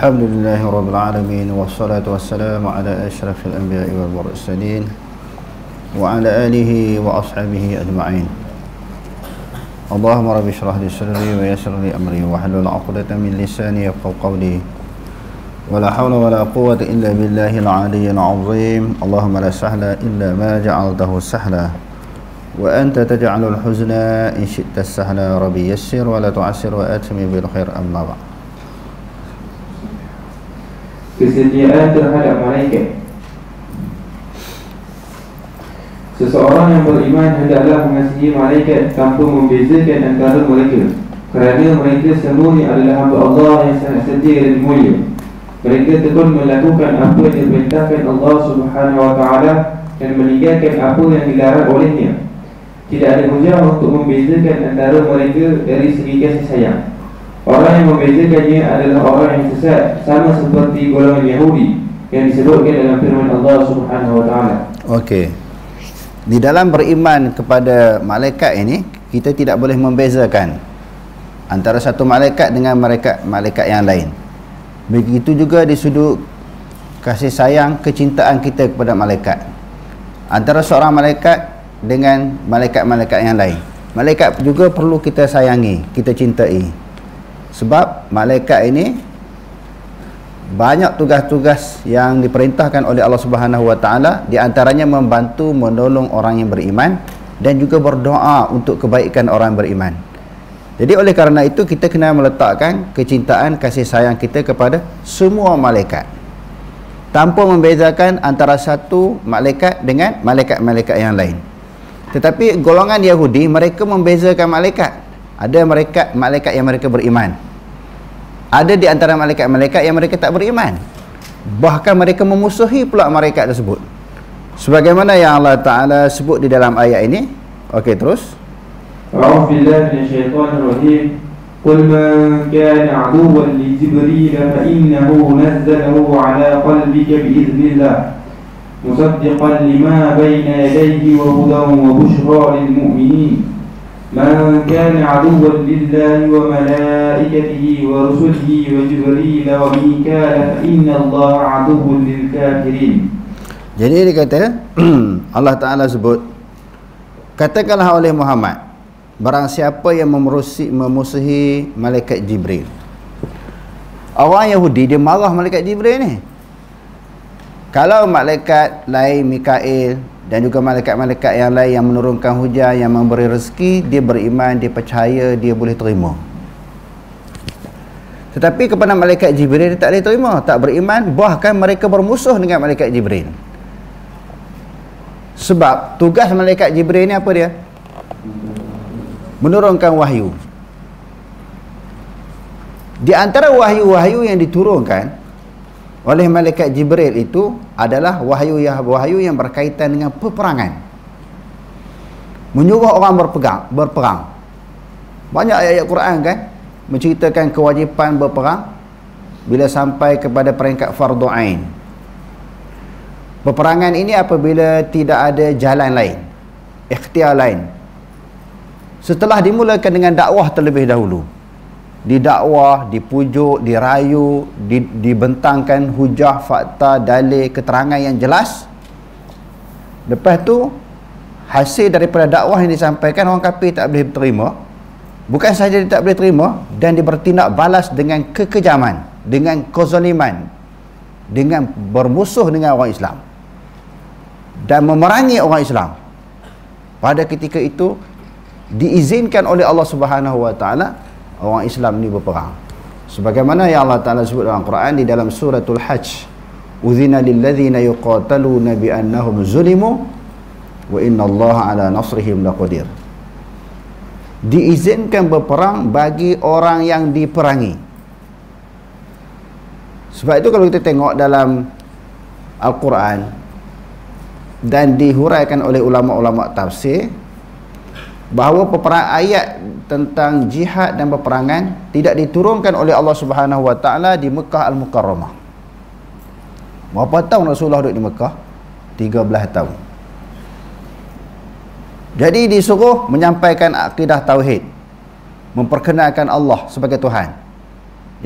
Alhamdulillahi Rabbil Alamin. Wassalatu wassalamu ala ashrafil anbiya'i wal mursalin wa ala alihi wa ashabihi ajma'in. Allahumma rabbi shrah li sadri wa yassir li amri wa hlul 'uqdatam min lisani yafqahu qawli. Wa la hawla wa la quwwata illa billahil 'aliyyil 'azim. Allahumma la sahla illa ma ja'altahu sahla wa anta taj'alul huzna in syi'ta sahla. Rabbi yassir wa la tu'assir wa atmi bil khair. Amma ba'd. Kesetiaan terhadap malaikat. Seseorang yang beriman hendaklah mengasihi malaikat tanpa membezakan antara mereka, kerana mereka semuanya adalah hamba Allah yang sangat setia dan mulia. Mereka tekun melakukan apa yang diperintahkan Allah Subhanahu wa Ta'ala dan meninggalkan apa yang dilarang olehnya. Tidak ada hujah untuk membezakan antara mereka dari segi kasih sayang. Orang yang membezakannya adalah orang yang sesat, sama seperti golongan Yahudi yang disebutkan dalam firman Allah Subhanahu wa Ta'ala. Okey. Di dalam beriman kepada malaikat ini, kita tidak boleh membezakan antara satu malaikat dengan malaikat yang lain. Begitu juga di sudut kasih sayang, kecintaan kita kepada malaikat, antara seorang malaikat dengan malaikat-malaikat yang lain. Malaikat juga perlu kita sayangi, kita cintai. Sebab malaikat ini banyak tugas-tugas yang diperintahkan oleh Allah Subhanahu wa Ta'ala, di antaranya membantu menolong orang yang beriman dan juga berdoa untuk kebaikan orang beriman. Jadi oleh kerana itu kita kena meletakkan kecintaan, kasih sayang kita kepada semua malaikat, tanpa membezakan antara satu malaikat dengan malaikat-malaikat yang lain. Tetapi golongan Yahudi, mereka membezakan malaikat. Ada malaikat yang mereka beriman, ada di antara malaikat-malaikat yang mereka tak beriman. Bahkan mereka memusuhi pula malaikat tersebut, sebagaimana yang Allah Ta'ala sebut di dalam ayat ini. Okey, terus. A'udzu billahi minasyaitonir rajim. Qul man kana 'aduwwan li Jibril fa innahu nazzalahu 'ala qalbika bi idznillah musaddiqan lima bayna yadayhi wa hudan wa bushra lil mu'minin. Man kana 'aduwwan lillahi wa malaikatihi wa rusulihi wa Jibril wa Mikala fa innallaha 'aduwwun lil kafirin. Jadi dia kata Allah Ta'ala sebut, katakanlah oleh Muhammad, barang siapa yang memusuhi malaikat Jibril. Orang Yahudi dia marah malaikat Jibril ni. Kalau malaikat lain, Mikail dan juga malaikat-malaikat yang lain yang menurunkan hujan, yang memberi rezeki, dia beriman, dia percaya, dia boleh terima. Tetapi kepada malaikat Jibril dia tak boleh terima, tak beriman, bahkan mereka bermusuh dengan malaikat Jibril. Sebab tugas malaikat Jibril ni apa dia? Menurunkan wahyu. Di antara wahyu-wahyu yang diturunkan oleh malaikat Jibril itu adalah wahyu yang berkaitan dengan peperangan, menyuruh orang berperang. Banyak ayat-ayat Quran kan menceritakan kewajipan berperang bila sampai kepada peringkat fardu ain. Peperangan ini apabila tidak ada jalan lain, ikhtiar lain, setelah dimulakan dengan dakwah terlebih dahulu. Didakwah, dipujuk, dirayu, dibentangkan hujah, fakta, dalil, keterangan yang jelas. Lepas tu hasil daripada dakwah yang disampaikan, orang kafir tak boleh terima. Bukan sahaja dia tak boleh terima, dan dia bertindak balas dengan kekejaman, dengan kezaliman, dengan bermusuh dengan orang Islam dan memerangi orang Islam. Pada ketika itu diizinkan oleh Allah Subhanahu wa Ta'ala orang Islam ni berperang, sebagaimana yang Allah Ta'ala sebut dalam Quran di dalam suratul Hajj, uzina lilladzina yuqataluna bi annahum zulimu wa innallaha ala nasrihim laqadir. Diizinkan berperang bagi orang yang diperangi. Sebab itu kalau kita tengok dalam Al-Quran dan dihuraikan oleh ulama-ulama tafsir, bahawa peperangan, ayat tentang jihad dan peperangan tidak diturunkan oleh Allah Subhanahu wa Ta'ala di Mekah Al-Mukarramah. Berapa tahun Rasulullah duduk di Mekah? 13 tahun. Jadi disuruh menyampaikan akidah tauhid, memperkenalkan Allah sebagai Tuhan.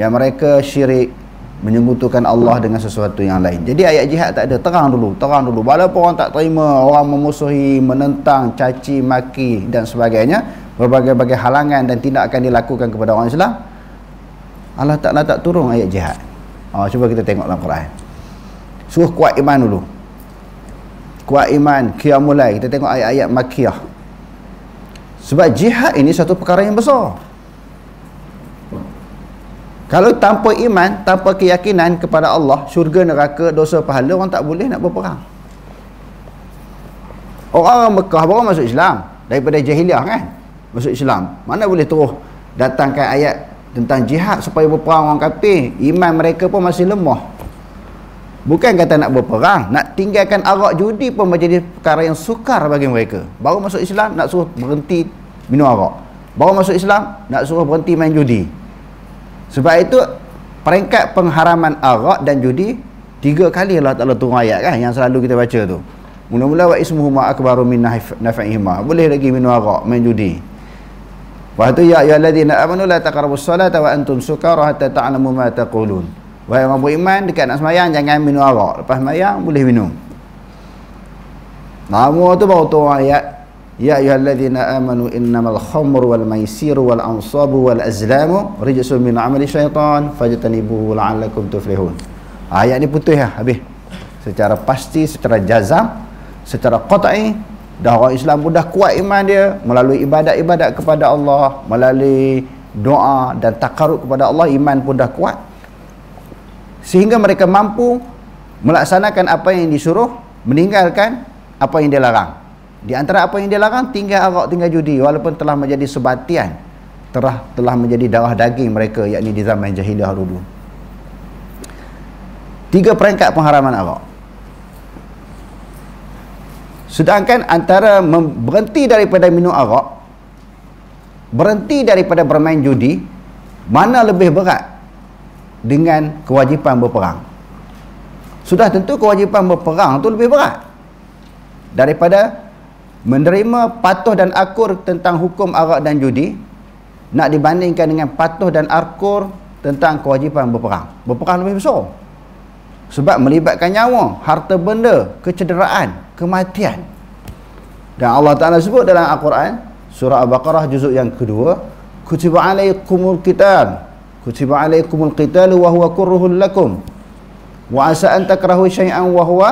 Yang mereka syirik, menyekutukan Allah dengan sesuatu yang lain. Jadi ayat jihad tak ada, terang dulu. Walaupun orang tak terima, orang memusuhi, menentang, caci, maki dan sebagainya, berbagai-bagai halangan dan tindakan dilakukan kepada orang Islam, Allah Ta'ala tak turun ayat jihad. Cuba kita tengok dalam Quran. Suruh kuat iman dulu. Kuat iman, qiyamul lail. Kita tengok ayat-ayat makiyah. Sebab jihad ini satu perkara yang besar. Kalau tanpa iman, tanpa keyakinan kepada Allah, syurga, neraka, dosa, pahala, orang tak boleh nak berperang. Orang Mekah baru masuk Islam daripada jahiliah kan, masuk Islam. Mana boleh terus datangkan ayat tentang jihad supaya berperang orang kafir. Iman mereka pun masih lemah. Bukan kata nak berperang, nak tinggalkan arak judi pun menjadi perkara yang sukar bagi mereka. Baru masuk Islam nak suruh berhenti minum arak. Baru masuk Islam nak suruh berhenti main judi. Sebab itu peringkat pengharaman arak dan judi 3 kali Allah Ta'ala turun ayat kan, yang selalu kita baca tu. Mula-mula wa ismuhuma akbaru min naf'ihima. Boleh lagi minum arak, main judi. Lepas tu ya ayyuhalladzina amanu la taqrabus salata wa antum sukara hatta ta'lamu ma taqulun. Wahai orang beriman, dekat nak sembahyang jangan minum arak. Lepas sembahyang boleh minum. Lama tu baru turun ayat ya ayyuhalladzina amanu innamal khamru wal maisiru wal ansabu wal azlamu rijsun min amali syaitan fajtanibuhu la'allakum tuflihun. Ayat ni putus habis. Secara pasti, secara jazam, secara qat'i, dah orang Islam pun dah kuat iman dia melalui ibadat-ibadat kepada Allah, melalui doa dan takarrub kepada Allah, iman pun dah kuat sehingga mereka mampu melaksanakan apa yang disuruh, meninggalkan apa yang dilarang. Di antara apa yang dilarang, tinggal arak, tinggal judi, walaupun telah menjadi sebatian, telah menjadi darah daging mereka, yakni di zaman jahiliah dulu. 3 peringkat pengharaman arak. Sedangkan antara berhenti daripada minum arak, berhenti daripada bermain judi, mana lebih berat dengan kewajipan berperang? Sudah tentu kewajipan berperang tu lebih berat daripada menerima patuh dan akur tentang hukum arak dan judi, nak dibandingkan dengan patuh dan akur tentang kewajipan berperang. Berperang lebih besar sebab melibatkan nyawa, harta benda, kecederaan, kematian. Dan Allah Ta'ala sebut dalam Al-Quran surah Al-Baqarah juzuk yang kedua, kutiba alaikumul qital wa huwa kurruhul lakum wa asa an takrahu syai'an wa huwa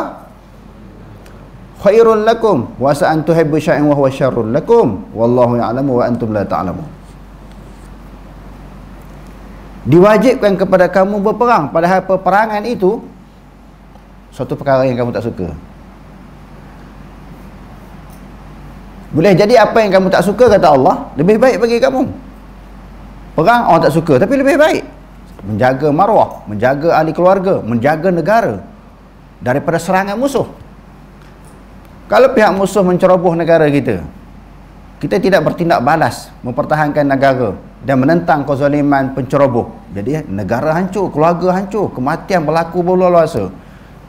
khairul lakum wa asa an tuhibbu syai'an wa huwa syarrul lakum wallahu ya'lamu wa antum la ta'lamun. Diwajibkan kepada kamu berperang, padahal peperangan itu suatu perkara yang kamu tak suka. Boleh jadi apa yang kamu tak suka, kata Allah, lebih baik bagi kamu. Perang orang tak suka, tapi lebih baik menjaga maruah, menjaga ahli keluarga, menjaga negara daripada serangan musuh. Kalau pihak musuh menceroboh negara kita, kita tidak bertindak balas, mempertahankan negara dan menentang kezaliman penceroboh, jadi negara hancur, keluarga hancur, kematian berlaku berluar-luasa.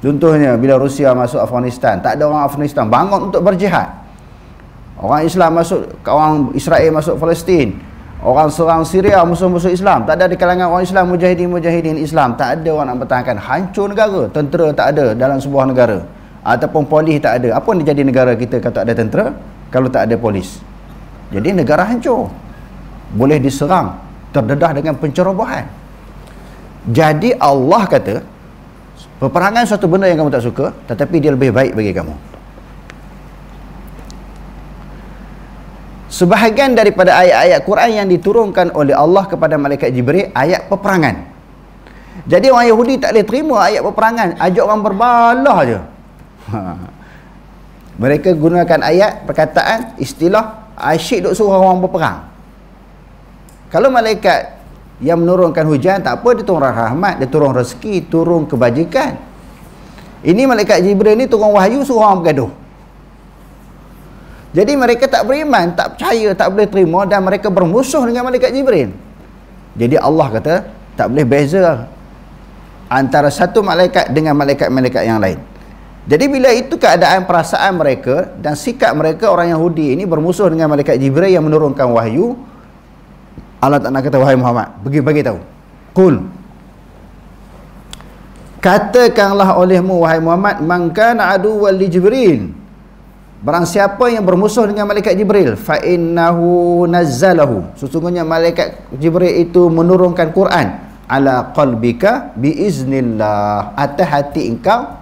Contohnya bila Rusia masuk Afghanistan, tak ada orang Afghanistan bangun untuk berjihad. Orang Islam masuk, orang Israel masuk Palestin, orang serang Syria, musuh-musuh Islam, tak ada di kalangan orang Islam, mujahidin Islam, tak ada orang nak bertahankan. Hancur negara, tentera tak ada dalam sebuah negara, ataupun polis tak ada. Apa yang jadi negara kita kalau tak ada tentera, kalau tak ada polis? Jadi negara hancur, boleh diserang, terdedah dengan pencerobohan. Jadi Allah kata peperangan suatu benda yang kamu tak suka, tetapi dia lebih baik bagi kamu. Sebahagian daripada ayat-ayat Quran yang diturunkan oleh Allah kepada malaikat Jibril, ayat peperangan. Jadi orang Yahudi tak boleh terima ayat peperangan, ajak orang berbalah je. Mereka gunakan ayat, perkataan, istilah asyik duk suruh orang berperang. Kalau malaikat yang menurunkan hujan, tak apa, dia turun rahmat, dia turun rezeki, turun kebajikan. Ini malaikat Jibril ni turun wahyu, suruh orang bergaduh. Jadi mereka tak beriman, tak percaya, tak boleh terima, dan mereka bermusuh dengan malaikat Jibril. Jadi Allah kata tak boleh beza antara satu malaikat dengan malaikat-malaikat yang lain. Jadi bila itu keadaan perasaan mereka dan sikap mereka, orang Yahudi ini bermusuh dengan malaikat Jibril yang menurunkan wahyu, Allah tak nak kata, wahai Muhammad, pergi bagi tahu, qul, katakanlah olehmu wahai Muhammad, man kana aduwwan li Jibril, barang siapa yang bermusuh dengan malaikat Jibril, fa innahu nazzalahu, sesungguhnya malaikat Jibril itu menurunkan Quran ala qalbika biiznillah, atas hati engkau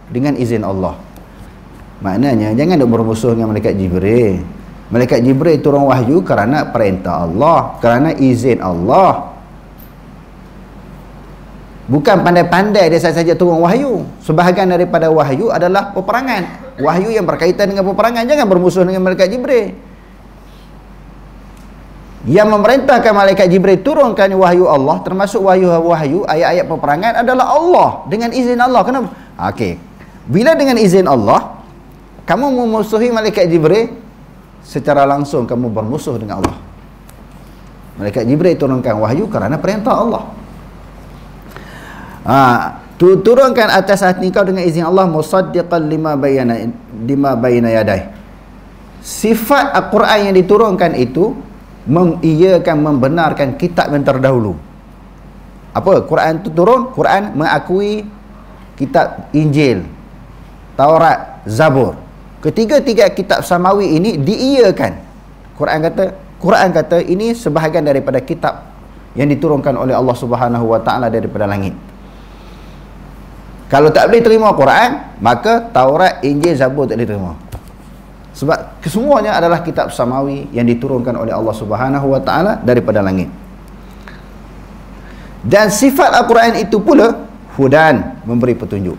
dengan izin Allah. Maknanya jangan duk bermusuh dengan malaikat Jibril. Malaikat Jibril turun wahyu kerana perintah Allah, kerana izin Allah. Bukan pandai-pandai dia saja turun wahyu. Sebahagian daripada wahyu adalah peperangan. Wahyu yang berkaitan dengan peperangan. Jangan bermusuh dengan malaikat Jibril. Yang memerintahkan malaikat Jibril turunkan wahyu Allah, termasuk wahyu-wahyu ayat-ayat peperangan, adalah Allah dengan izin Allah. Kenapa? Okey. Bila dengan izin Allah kamu memusuhi malaikat Jibril, secara langsung kamu bermusuh dengan Allah. Malaikat Jibril turunkan wahyu kerana perintah Allah. Turunkan atas hati kau dengan izin Allah, musaddiqan lima bayna yadai. Sifat Al-Quran yang diturunkan itu mengiyakan, membenarkan kitab yang terdahulu. Apa? Quran itu turun, Quran mengakui kitab Injil, Taurat, Zabur. Ketiga-tiga kitab samawi ini diiyakan. Quran kata ini sebahagian daripada kitab yang diturunkan oleh Allah Subhanahu wa taala daripada langit. Kalau tak boleh terima Quran, maka Taurat, Injil, Zabur tak boleh terima. Sebab kesemuanya adalah kitab samawi yang diturunkan oleh Allah Subhanahu wa taala daripada langit. Dan sifat Al-Quran itu pula hudan, memberi petunjuk.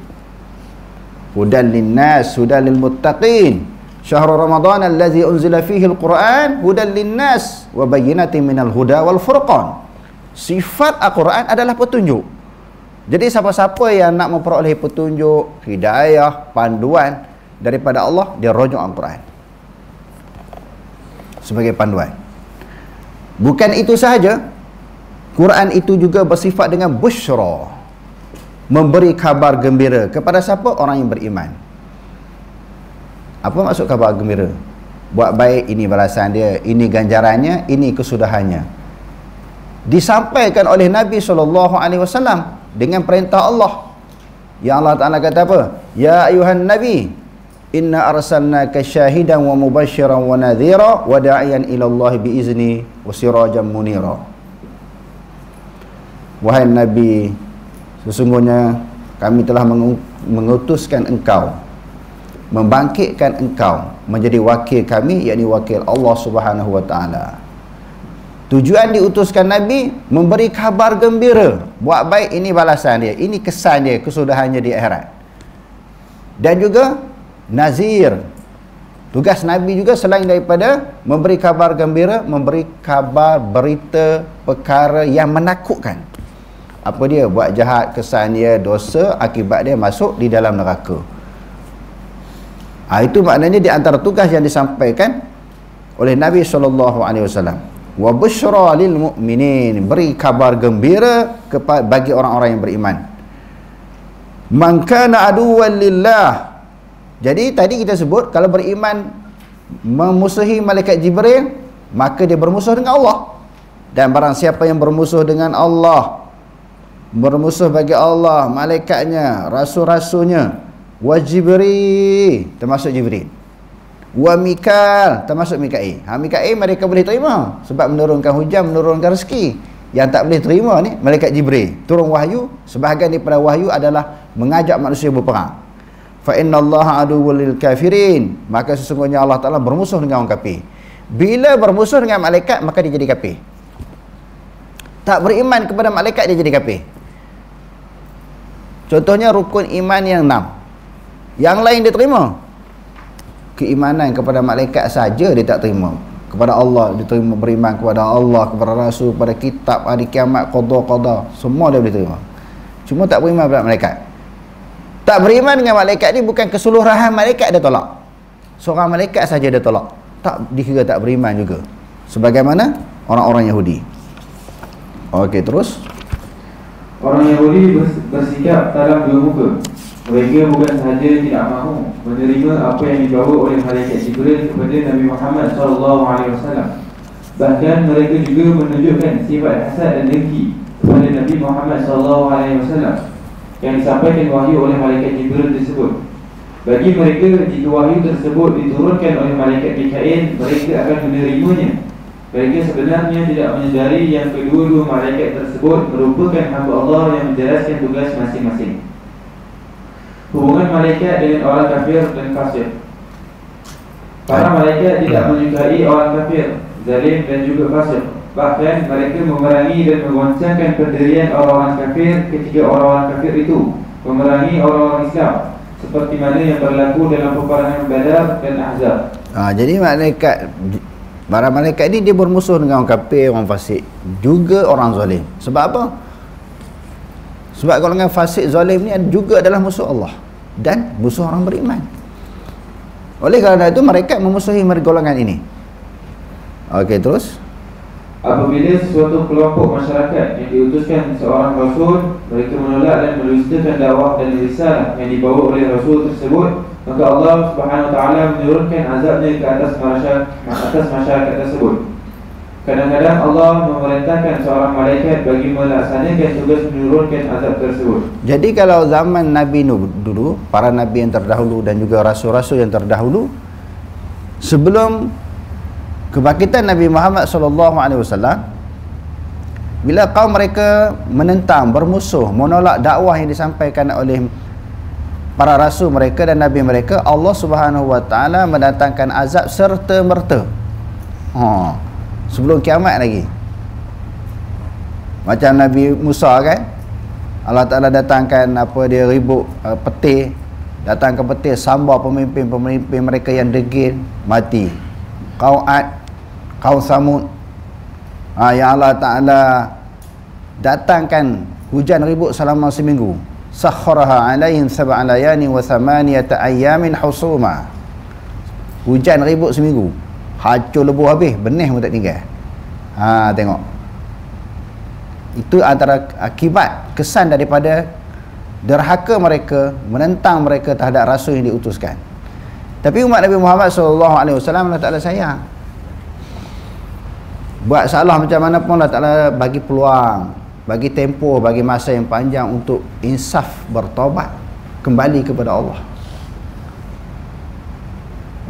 Hudan linnas, hudan lil muttaqin. Syahrul Ramadan allazi unzila fihi al-Quran hudan linnas wa bayyinatin minal huda wal furqan. Sifat Al-Quran adalah petunjuk. Jadi siapa-siapa yang nak memperoleh petunjuk, hidayah, panduan daripada Allah, dia rujuk Al-Quran sebagai panduan. Bukan itu sahaja, Quran itu juga bersifat dengan busyra, memberi kabar gembira kepada siapa? Orang yang beriman. Apa maksud kabar gembira? Buat baik, ini balasan dia, ini ganjarannya, ini kesudahannya. Disampaikan oleh Nabi SAW dengan perintah Allah. Yang Allah Ta'ala kata apa? Ya ayuhan Nabi, inna arsalnaka syahidan wa mubasyiran wa nadhira wa da'iyan ilallahi biizni wa sirajan munira. Wahai Nabi, sesungguhnya kami telah mengutuskan engkau, membangkitkan engkau menjadi wakil kami, yakni wakil Allah Subhanahu wa taala. Tujuan diutuskan Nabi memberi kabar gembira. Buat baik, ini balasan dia, ini kesan dia, kesudahannya di akhirat. Dan juga nazir. Tugas Nabi juga selain daripada memberi kabar gembira, memberi kabar berita perkara yang menakutkan. Apa dia? Buat jahat, kesan dia, dosa, akibat dia masuk di dalam neraka. Itu maknanya di antara tugas yang disampaikan oleh Nabi SAW. Wa busyra lil mu'minin, beri kabar gembira bagi orang-orang yang beriman. Man kana aduwwan lillah. Jadi tadi kita sebut kalau beriman memusuhi malaikat Jibril, maka dia bermusuh dengan Allah. Dan barang siapa yang bermusuh dengan Allah, bermusuh bagi Allah, malaikatnya, rasul-rasulnya, wa Jibril, termasuk Jibril, wa Mikail, termasuk Mikail. Mikail mereka boleh terima sebab menurunkan hujan, menurunkan rezeki. Yang tak boleh terima ni malaikat Jibril, turun wahyu. Sebahagian daripada wahyu adalah mengajak manusia berperang. Fa innallaha aduwwul lil kafirin, maka sesungguhnya Allah Taala bermusuh dengan orang kafir. Bila bermusuh dengan malaikat, maka dia jadi kafir. Tak beriman kepada malaikat, dia jadi kafir. Contohnya rukun iman yang 6, yang lain dia terima. Keimanan kepada malaikat saja dia tak terima. Kepada Allah dia terima, beriman kepada Allah, kepada Rasul, kepada kitab, hari kiamat, qada, semua dia boleh terima. Cuma tak beriman kepada malaikat. Tak beriman dengan malaikat ni bukan keseluruhan malaikat dia tolak. Seorang malaikat saja dia tolak, tak dikira tak beriman juga. Sebagaimana orang-orang Yahudi. Okey, terus. Orang Yahudi bersikap dalam dua muka. Mereka bukan sahaja tidak mahu menerima apa yang dibawa oleh malaikat Jibril kepada Nabi Muhammad SAW, bahkan mereka juga menunjukkan sifat hasad dan dengki kepada Nabi Muhammad SAW. yang disampaikan wahyu oleh malaikat Jibril tersebut. Bagi mereka, jika wahyu tersebut diturunkan oleh malaikat Mikail, mereka akan menerimanya. Mereka sebenarnya tidak menyadari yang kedua-dua malaikat tersebut merupakan hamba Allah yang menjelaskan tugas masing-masing. Hubungan malaikat dengan orang kafir dan fasik. Para malaikat tidak menyukai orang kafir, zalim dan juga fasik. Bahkan mereka memerangi dan menggoncangkan pendirian orang-orang kafir ketika orang-orang kafir itu memerangi orang-orang Islam, seperti mana yang berlaku dalam peperangan Badar dan Ahzab. Jadi para malaikat ini dia bermusuh dengan orang kafir, orang fasik, juga orang zalim. Sebab apa? Sebab golongan fasik zalim ni juga adalah musuh Allah dan musuh orang beriman. Oleh kerana itu mereka memusuhi golongan ini. Okey, terus apabila sesuatu kelompok masyarakat yang diutuskan seorang rasul, mereka menolak dan mendustakan dakwah dan risalah yang dibawa oleh rasul tersebut, maka Allah Subhanahu wa taala menurunkan azabnya ke atas masyarakat tersebut. Kadang-kadang Allah memerintahkan seorang malaikat bagi melaksanakan tugas menurunkan azab tersebut. Jadi kalau zaman Nabi Nuh dulu, para nabi yang terdahulu dan juga rasul-rasul yang terdahulu, sebelum kebangkitan Nabi Muhammad SAW, bila kaum mereka menentang, bermusuh, menolak dakwah yang disampaikan oleh para rasul mereka dan nabi mereka, Allah Subhanahu wa taala mendatangkan azab serta merta. Sebelum kiamat lagi. Macam Nabi Musa kan, Allah Ta'ala datangkan ribut petir, datang ke petir, sambar pemimpin mereka yang degil, mati. Kaum Ad, kaum Samud, yang Allah Ta'ala datangkan hujan ribut selama seminggu. Sakharaha alaihim sab'a layani wa thamaniyata ayyamin husuma. Hujan ribut seminggu, hancur lebuh habis, benih pun tak tinggal. Tengok, itu antara akibat kesan daripada derhaka mereka, menentang mereka terhadap rasul yang diutuskan. Tapi umat Nabi Muhammad SAW, Allah Ta'ala sayang. Buat salah macam mana pun Allah Ta'ala bagi peluang, bagi tempoh, bagi masa yang panjang untuk insaf, bertaubat, kembali kepada Allah.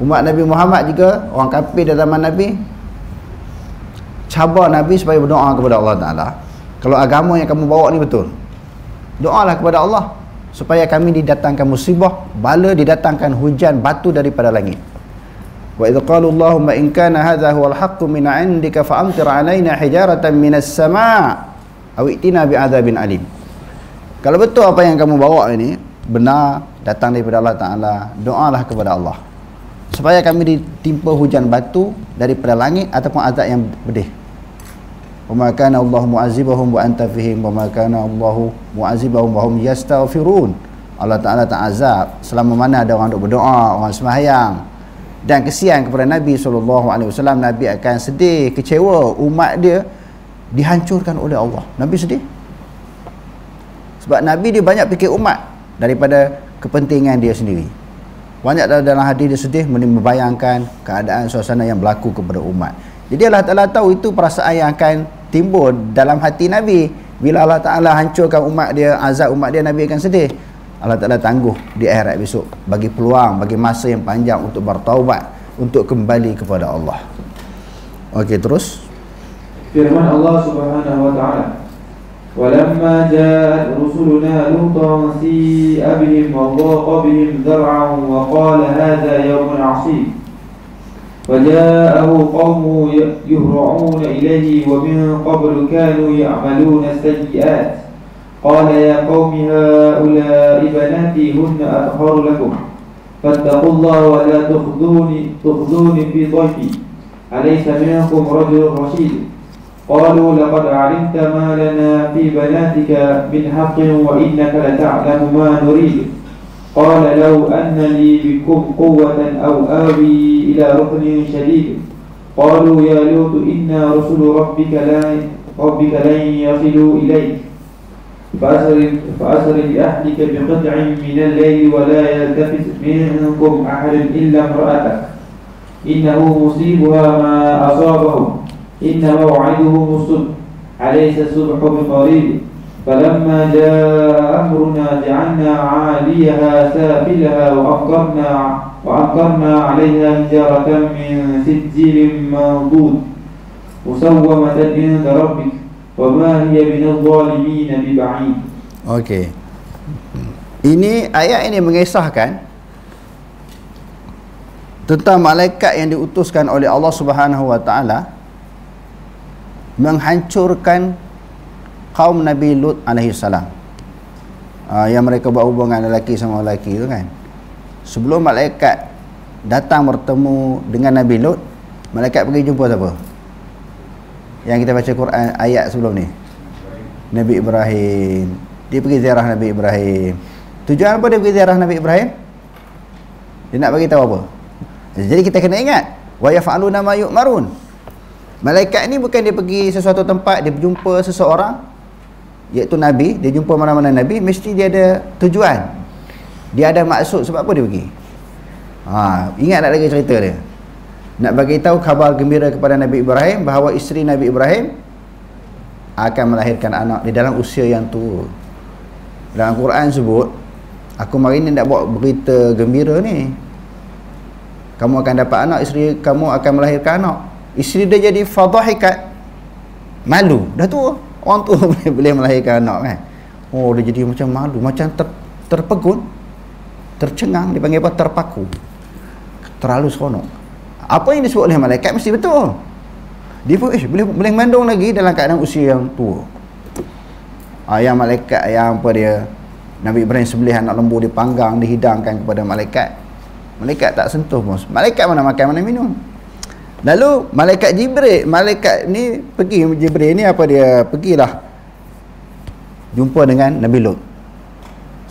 Umat Nabi Muhammad juga, orang kafir dalam zaman Nabi, cabar Nabi supaya berdoa kepada Allah Ta'ala. Kalau agama yang kamu bawa ni betul, doalah kepada Allah supaya kami didatangkan musibah, bala, didatangkan hujan batu daripada langit. Wa idh qalu Allahumma in kana hadha huwal haqqu min 'indika fa'amtir 'alaina hijaratan minas sama' aw i'tina bi'adzabin alim. Kalau betul apa yang kamu bawa ini benar, datang daripada Allah Ta'ala, doalah kepada Allah supaya kami ditimpa hujan batu daripada langit ataupun azab yang pedih. Wa ma kana Allahu mu'azibahum wa anta fihim wa ma kana Allahu mu'azibahum wa hum yastaghfirun. Allah Ta'ala tak azab selama mana ada orang duk berdoa, orang sembahyang. Dan kesian kepada Nabi SAW, Nabi akan sedih, kecewa umat dia dihancurkan oleh Allah. Nabi sedih sebab Nabi dia banyak fikir umat daripada kepentingan dia sendiri. Banyak dalam hati dia sedih membayangkan keadaan suasana yang berlaku kepada umat. Jadi Allah Ta'ala tahu itu perasaan yang akan timbul dalam hati Nabi. Bila Allah Ta'ala hancurkan umat dia, azab umat dia, Nabi akan sedih. Allah Ta'ala tangguh di akhirat besok, bagi peluang, bagi masa yang panjang untuk bertaubat, untuk kembali kepada Allah. Okey, terus firman Allah Subhanahu wa taala, "Walamma ja'at rusuluna lutan si'a bihim wa dhaqa bihim dhar'an wa qala hadha yawmun 'asib. وجاءه قومه يهرعون إليه ومن قبل كانوا يعملون السيئات قال يا قوم هؤلاء بناتي هن أطهر لكم فاتقوا الله ولا تخزوني في ضيفي أليس منكم رجل رشيد قالوا لقد علمت ما لنا في بناتك من حق وإنك لتعلم ما نريد قال لو أن لي بكم قوة أو آوي إلى ركن شديد قالوا يا لوط إنا رسل ربك لن يصلوا إليك فأسر بأهلك بقطع من الليل ولا يلتفت منكم أحد إلا امرأتك إنه مصيبها ما أصابهم إن موعدهم الصبح أليس الصبح بقريب فلما جاء أمرنا جعلنا عاليها سافلها وأمطرنا عليها حجارة من سجيل منضود مسومة عند ربك وما هي من الظالمين ببعيد. Okey. Ini ayat ini mengisahkan tentang malaikat yang diutuskan oleh Allah Subhanahu wa taala menghancurkan kaum Nabi Lut alaihi salam. Yang mereka buat hubungan lelaki sama lelaki tu kan. Sebelum malaikat datang bertemu dengan Nabi Lut, malaikat pergi jumpa siapa? Yang kita baca Quran ayat sebelum ni. Nabi Ibrahim. Dia pergi ziarah Nabi Ibrahim. Tujuan apa dia pergi ziarah Nabi Ibrahim? Dia nak bagi tahu apa? Jadi kita kena ingat, wa yaf'aluna ma yu'marun. Malaikat ni bukan dia pergi sesuatu tempat, dia berjumpa seseorang, iaitu Nabi, dia jumpa mana-mana Nabi, mesti dia ada tujuan. Dia ada maksud sebab apa dia pergi. Ingat tak lagi cerita dia? Nak bagi tahu khabar gembira kepada Nabi Ibrahim bahawa isteri Nabi Ibrahim akan melahirkan anak di dalam usia yang tua. Dalam Quran sebut, aku mari ni nak buat berita gembira ni. Kamu akan dapat anak, isteri kamu akan melahirkan anak. Isteri dia jadi fadhahikat, malu, dah tua. Orang tua boleh melahirkan anak kan. Oh, dia jadi macam malu, macam terpegun, tercengang, dipanggil apa? Terpaku. Terlalu seronok. Apa yang disebut oleh malaikat mesti betul. Dia pun boleh mengandung lagi dalam keadaan usia yang tua. Yang malaikat yang apa dia, Nabi Ibrahim sembelih anak lembu, dipanggang, dihidangkan kepada malaikat. Malaikat tak sentuh pun. Malaikat mana makan, mana minum. Lalu malaikat Jibril, malaikat ni pergi, Jibril ni apa dia, pergilah jumpa dengan Nabi Lut.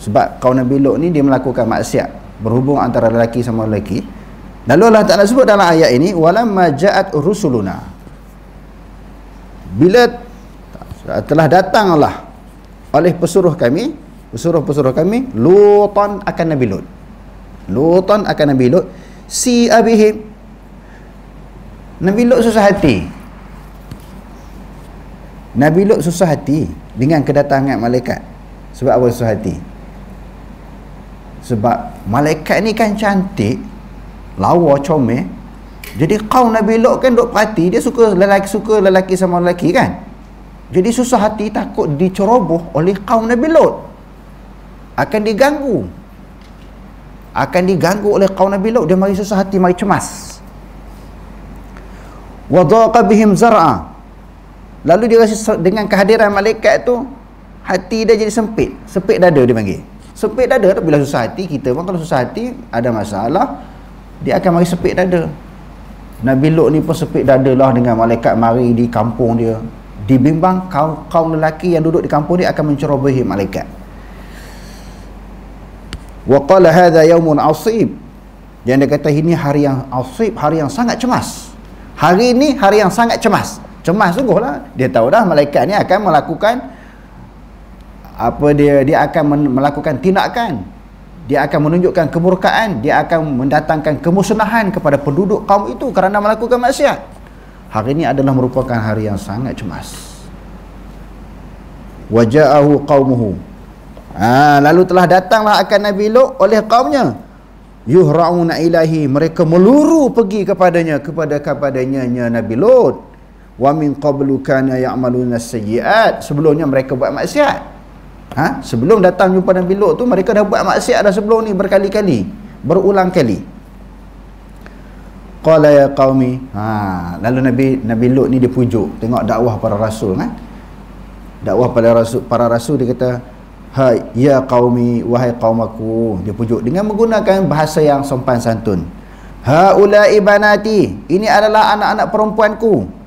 Sebab kaum Nabi Lut ni dia melakukan maksiat, berhubung antara lelaki sama lelaki. Lalu Allah Ta'ala sebut dalam ayat ini, walamma ja'at rusuluna, bila telah datanglah oleh pesuruh kami, pesuruh kami, Lutan akan Nabi Lut. Lutan akan Nabi Lut, si abihim, Nabi Lut susah hati. Nabi Lut susah hati dengan kedatangan malaikat. Sebab apa susah hati? Sebab malaikat ni kan cantik, lawa, comel. Jadi kaum Nabi Lut kan duk perhati, dia suka lelaki sama lelaki kan. Jadi susah hati, takut diceroboh oleh kaum Nabi Lut. Akan diganggu oleh kaum Nabi Lut. Dia mari susah hati, mari cemas. Wa dhaqa bihim zar'a. Lalu dia rasa dengan kehadiran malaikat tu, hati dia jadi sempit dada, dia panggil. Sempit dada tu bila susah hati. Kita pun kalau susah hati, ada masalah, dia akan mari sempit dada. Nabi Lut ni pun sempit dada lah dengan malaikat mari di kampung dia. Dibimbang kaum lelaki yang duduk di kampung dia akan mencerobohi malaikat. Wa qala hadha yaumun asib. Yang dia kata ini hari yang asib, hari yang sangat cemas. Hari ini hari yang sangat cemas. Cemas sungguh lah. Dia tahu dah malaikat ni akan melakukan apa dia akan melakukan tindakan. Dia akan menunjukkan kemurkaan, dia akan mendatangkan kemusnahan kepada penduduk kaum itu kerana melakukan maksiat. Hari ini adalah merupakan hari yang sangat cemas. Waja'ahu qaumuhu. Lalu telah datanglah akan Nabi Lut oleh kaumnya. Yuhra'una ilahi, mereka meluru pergi kepadanya, kepadanya Nabi Lut. Wa min qablu kana ya'maluna sayyi'at, sebelumnya mereka buat maksiat. Sebelum datang jumpa Nabi Lut tu, mereka dah buat maksiat dah sebelum ni berkali-kali, berulang kali. Qala ya qaumi. Lalu Nabi Lut ni dia pujuk, tengok dakwah para rasul kan. Dakwah para rasul dia kata, hai ya qaumi, wahai kaum aku. Dia pujuk dengan menggunakan bahasa yang sopan santun. Haula'i banati, ini adalah anak-anak perempuanku.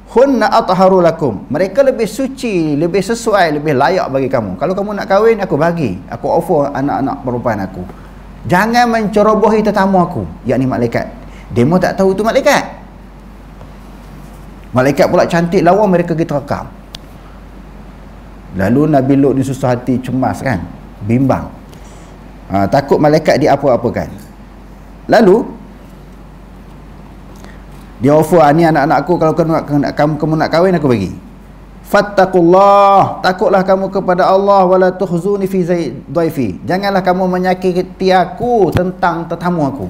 Hunna atharu lakum, mereka lebih suci, lebih sesuai, lebih layak bagi kamu. Kalau kamu nak kahwin, aku bagi, aku offer anak-anak perempuan aku. Jangan mencerobohi tetamu aku, yakni malaikat. Demo tak tahu tu malaikat. Malaikat pula cantik lawa, mereka kita rekam. Lalu Nabi Lut ni susah hati, cemas kan, bimbang, takut malaikat dia apa-apakan. Lalu dia offer, ni anak-anak aku, kalau kamu nak kahwin aku bagi. Fattaqullah, takutlah kamu kepada Allah, wala tukhzuni fi dhaifi. Janganlah kamu menyakiti aku tentang tetamu aku.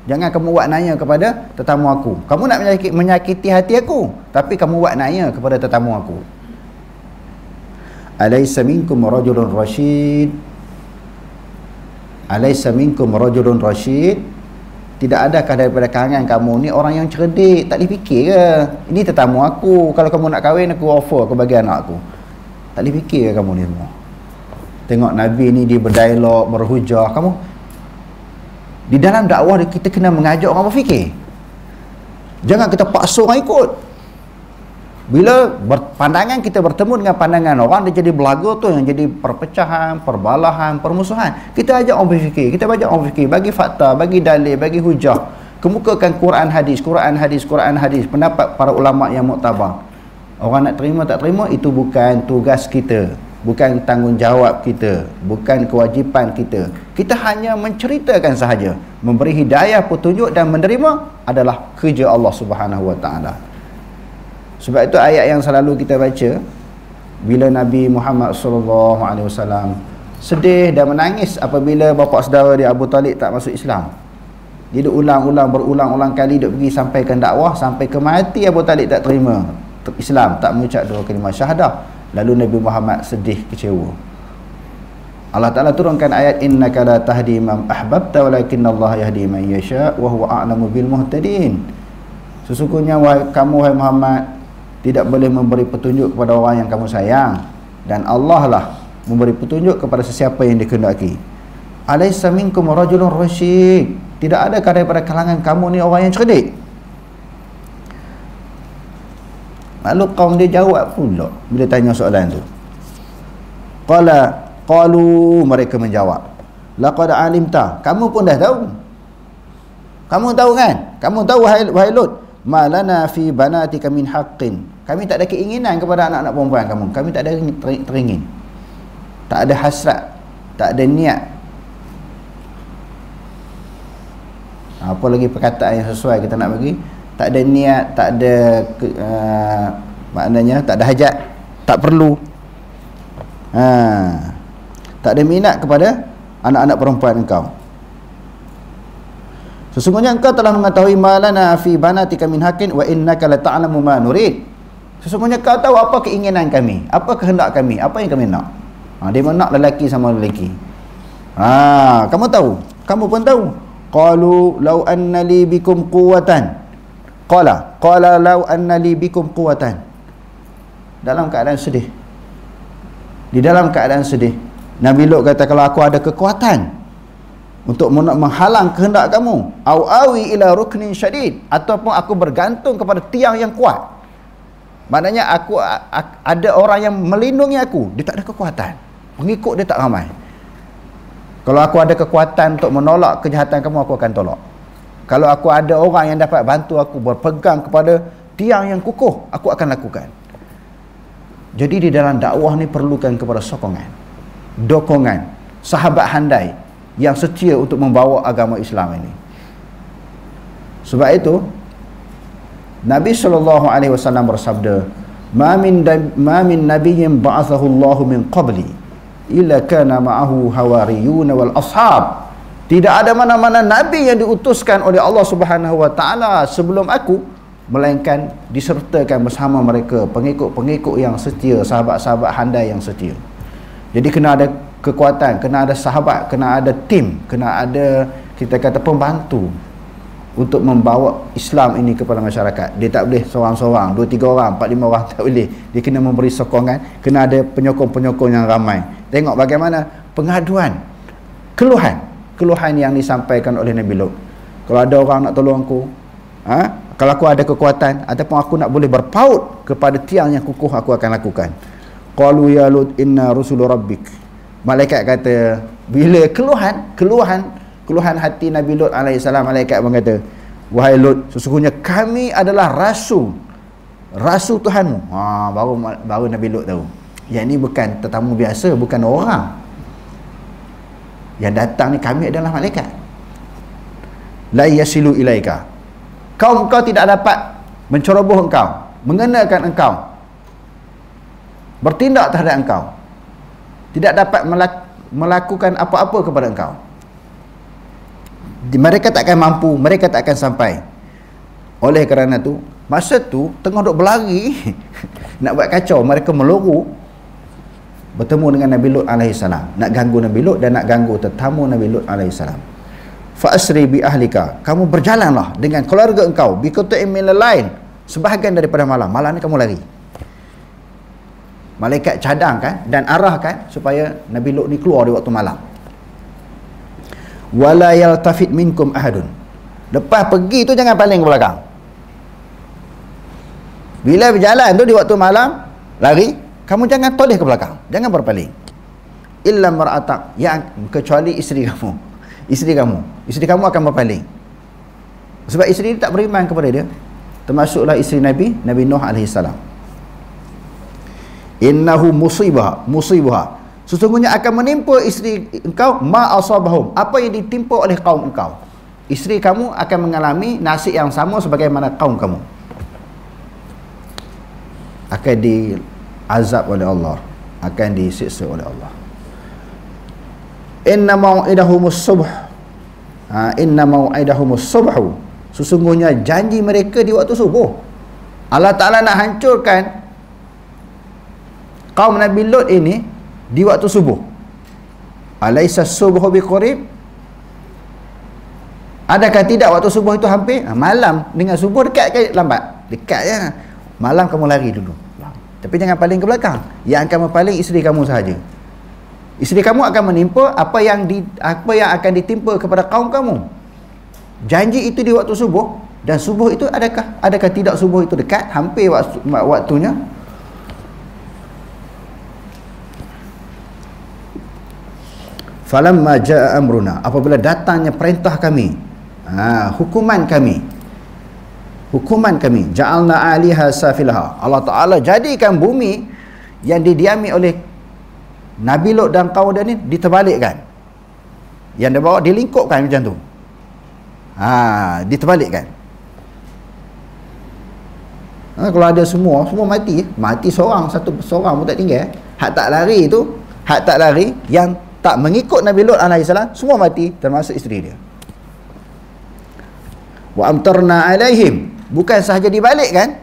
Jangan kamu buat nanya kepada tetamu aku. Kamu nak menyakiti hati aku, tapi kamu buat nanya kepada tetamu aku. Alaysa minkum rajulun rasyid. Alaysa minkum rajulun rasyid. Tidak adakah daripada kalangan kamu ni orang yang cerdik? Tak boleh fikir ke? Ini tetamu aku, kalau kamu nak kahwin aku offer ke bagi anak aku. Tak boleh fikir ke kamu ni semua? Tengok Nabi ni dia berdialog, berhujah. Kamu di dalam dakwah kita kena mengajak orang berfikir. Jangan kita paksa orang ikut. Bila pandangan kita bertemu dengan pandangan orang, dia jadi belaga tu yang jadi perpecahan, perbalahan, permusuhan. Kita ajak orang berfikir, kita ajak orang berfikir, bagi fakta, bagi dalil, bagi hujah. Kemukakan Quran hadis, Quran hadis, Quran hadis, pendapat para ulama yang muktabar. Orang nak terima tak terima itu bukan tugas kita, bukan tanggungjawab kita, bukan kewajipan kita. Kita hanya menceritakan sahaja. Memberi hidayah, petunjuk dan menerima adalah kerja Allah Subhanahu Wa Taala. Sebab itu ayat yang selalu kita baca bila Nabi Muhammad SAW sedih dan menangis apabila bapa saudara dia Abu Talib tak masuk Islam. Dia berulang-ulang kali duk pergi sampaikan dakwah sampai ke mati Abu Talib tak terima Islam, tak mengucap dua kalimah syahadah. Lalu Nabi Muhammad sedih, kecewa. Allah Ta'ala turunkan ayat innaka la tahdi man ahbabta walakinnallaha yahdi man yasha wa huwa a'lamu bil muhtadin. Sesungguhnya kamu wahai Muhammad tidak boleh memberi petunjuk kepada orang yang kamu sayang, dan Allah lah memberi petunjuk kepada sesiapa yang dikehendaki. Alaysa minkum rajulun rasyid. Tidak adakah daripada kalangan kamu ni orang yang cerdik? Lalu kaum dia jawab pula bila tanya soalan tu. Qalu, mereka menjawab, laqad alimta, kamu pun dah tahu. Kamu tahu kan? Kamu tahu wahai Lut, malana fi banatika min haqqin. Kami tak ada keinginan kepada anak-anak perempuan kamu. Kami tak ada teringin. Tak ada hasrat, tak ada niat. Apa lagi perkataan yang sesuai kita nak bagi? Tak ada niat, tak ada maknanya tak ada hajat, tak perlu. Tak ada minat kepada anak-anak perempuan engkau. Sesungguhnya engkau telah mengetahui malana fi banatika min haqqin wa innaka la ta'lamu ma nurid. Sesungguhnya kau tahu apa keinginan kami, apa kehendak kami, apa yang kami nak. Dia nak lelaki sama lelaki. Kamu tahu, kamu pun tahu. Qalu law anna li bikum quwwatan. Qala law anna li bikum quwwatan. Dalam keadaan sedih. Di dalam keadaan sedih, Nabi Lut kata, kalau aku ada kekuatan untuk menghalang kehendak kamu, au awi ila ruknin syadid, ataupun aku bergantung kepada tiang yang kuat. Maknanya aku ada orang yang melindungi aku, dia tak ada kekuatan, pengikut dia tak ramai. Kalau aku ada kekuatan untuk menolak kejahatan kamu, aku akan tolak. Kalau aku ada orang yang dapat bantu aku berpegang kepada tiang yang kukuh, aku akan lakukan. Jadi di dalam dakwah ni perlukan kepada sokongan, dokongan, sahabat handai yang setia untuk membawa agama Islam ini. Sebab itu Nabi SAW bersabda, ma min nabiyyin ba'athahu Allahu min qabli illa kana ma'ahu hawariyun wal ashab. Tidak ada mana-mana nabi yang diutuskan oleh Allah Subhanahu Wa Taala sebelum aku, melainkan disertakan bersama mereka pengikut-pengikut yang setia, sahabat-sahabat handai yang setia. Jadi kena ada kekuatan, kena ada sahabat, kena ada tim, kena ada, kita kata, pembantu untuk membawa Islam ini kepada masyarakat. Dia tak boleh seorang-seorang, 2-3 orang, 4-5 orang, tak boleh. Dia kena memberi sokongan, kena ada penyokong-penyokong yang ramai. Tengok bagaimana pengaduan, keluhan yang disampaikan oleh Nabi Lut. Kalau ada orang nak tolong aku, kalau aku ada kekuatan ataupun aku nak boleh berpaut kepada tiang yang kukuh, aku akan lakukan. Qalu ya Lut inna rusulu rabbik. Malaikat kata, bila keluhan hati Nabi Lut alaihissalam, malaikat pun kata, wahai Lut, sesungguhnya kami adalah rasul Tuhanmu. Baru Nabi Lut tahu, yang ni bukan tetamu biasa, bukan orang yang datang ni, kami adalah malaikat. La yasilu ilaika, kau tidak dapat menceroboh engkau, mengenakan engkau bertindak terhadap engkau, tidak dapat melakukan apa-apa kepada engkau. Mereka tak akan mampu, mereka tak akan sampai. Oleh kerana tu, masa tu tengah duk berlari nak buat kacau, mereka meluru bertemu dengan Nabi Lut AS, nak ganggu Nabi Lut dan nak ganggu tetamu Nabi Lut AS. Fa asri bi ahlika, kamu berjalanlah dengan keluarga engkau bi qata'in minal lail, sebahagian daripada malam. Malam ni kamu lari. Malaikat cadangkan dan arahkan supaya Nabi Lut ni keluar di waktu malam. Wala yaltafit minkum ahadun, lepas pergi tu jangan paling ke belakang. Bila berjalan tu di waktu malam lari, kamu jangan toleh ke belakang, jangan berpaling. Illa mar'atak, yang kecuali isteri kamu. Isteri kamu akan berpaling. Sebab isteri dia tak beriman kepada dia, termasuklah isteri Nabi Nuh AS. Innahu musibah, sesungguhnya akan menimpa isteri engkau ma asabahum, apa yang ditimpa oleh kaum engkau. Isteri kamu akan mengalami nasib yang sama sebagaimana kaum kamu, akan diazab oleh Allah, akan disiksa oleh Allah. Inna mau'idahumus subh, inna mau'idahumus subhu, sesungguhnya janji mereka di waktu subuh. Allah Ta'ala nak hancurkan kaum Nabi Lut ini di waktu subuh. Alaisa subuhu biqarib, adakah tidak waktu subuh itu hampir? Malam dengan subuh dekat ke lambat? Dekat je. Malam kamu lari dulu, tapi jangan paling ke belakang. Yang akan berpaling isteri kamu sahaja. Isteri kamu akan menimpa apa yang akan ditimpa kepada kaum kamu. Janji itu di waktu subuh, dan subuh itu adakah tidak subuh itu dekat, hampir waktunya. Falamma jaa amruna, apabila datangnya perintah kami, hukuman kami, ja'alna 'aliha safilaha, Allah Ta'ala jadikan bumi yang didiami oleh Nabi Lut dan kaum dia ni diterbalikkan. Yang dia bawa dilingkupkan macam tu. Diterbalikkan. Kalau ada semua mati seorang pun tak tinggal. Hak tak lari yang tak mengikut Nabi Lut AS semua mati, termasuk isteri dia. Wa amtarna alaihim, bukan sahaja dibalikkan,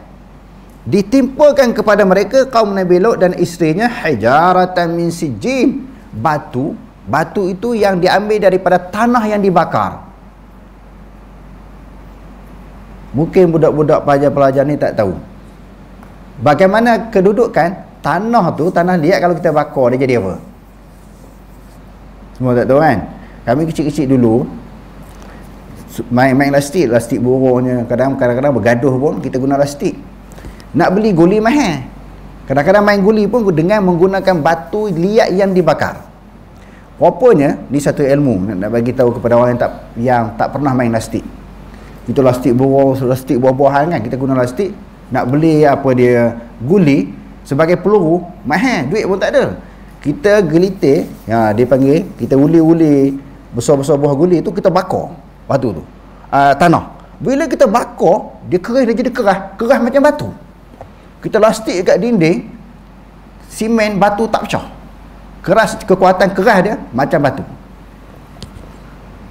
ditimpakan kepada mereka kaum Nabi Lut dan isterinya hijaratan min sijjin, batu itu yang diambil daripada tanah yang dibakar. Mungkin budak-budak pelajar ni tak tahu bagaimana kedudukan tanah tu, tanah liat kalau kita bakar dia jadi apa. Semua tak tahu kan? Kami kecil-kecil dulu main lastik borongnya, kadang-kadang bergaduh pun kita guna lastik. Nak beli guli mahal, kadang-kadang main guli pun dengan menggunakan batu liat yang dibakar. Rupanya ni satu ilmu nak bagi tahu kepada orang yang tak pernah main lastik. Itu lastik borong, lastik buah-buahan kan, kita guna lastik. Nak beli apa dia guli sebagai peluru mahal, duit pun tak ada. Kita gelitir, dia panggil, kita uli-uli besar-besar buah guli tu, kita bakar batu tu, tanah. Bila kita bakar, dia jadi keras macam batu. Kita lastik kat dinding, simen batu tak pecah, keras, kekuatan keras dia macam batu.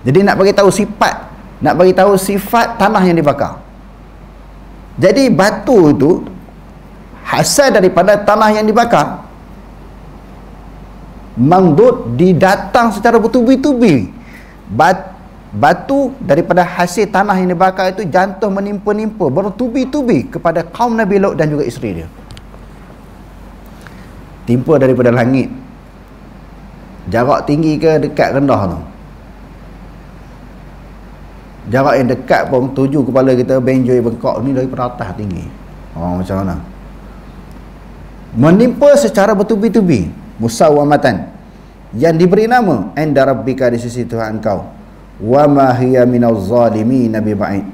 Jadi nak bagi tahu sifat tanah yang dibakar. Jadi batu itu hasil daripada tanah yang dibakar, mamdud, didatang secara bertubi-tubi. Batu daripada hasil tanah yang dibakar itu jatuh menimpa-nimpa bertubi-tubi kepada kaum Nabi Lut dan juga isteri dia. Timpa daripada langit, jarak tinggi ke dekat rendah tu. Jarak yang dekat pun tuju kepala kita, benjoy bengkok ni daripada atas tinggi. Macam mana? Menimpa secara bertubi-tubi, musawwamatan, yang diberi nama inda rabbika, di sisi Tuhan kau, wa ma hiya minaz zalimin bi ba'id,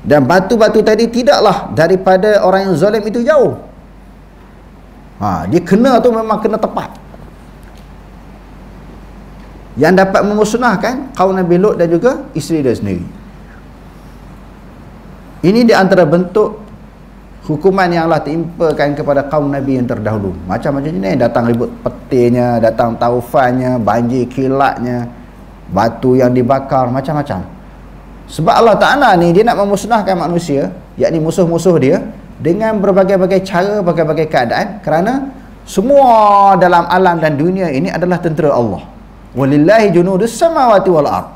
dan batu-batu tadi tidaklah daripada orang yang zalim itu jauh. Dia kena tu memang kena tepat, yang dapat memusnahkan kaum Nabi Lut dan juga isteri dia sendiri. Ini di antara bentuk hukuman yang Allah timpakan kepada kaum Nabi yang terdahulu. Macam-macam ni, datang ribut petirnya, datang taufannya, banjir kilatnya, batu yang dibakar, macam-macam. Sebab Allah Ta'ala ni dia nak memusnahkan manusia, yakni musuh-musuh dia, dengan berbagai-bagai cara, berbagai-bagai keadaan, kerana semua dalam alam dan dunia ini adalah tentera Allah. Walillahi junudus samawati wal ard.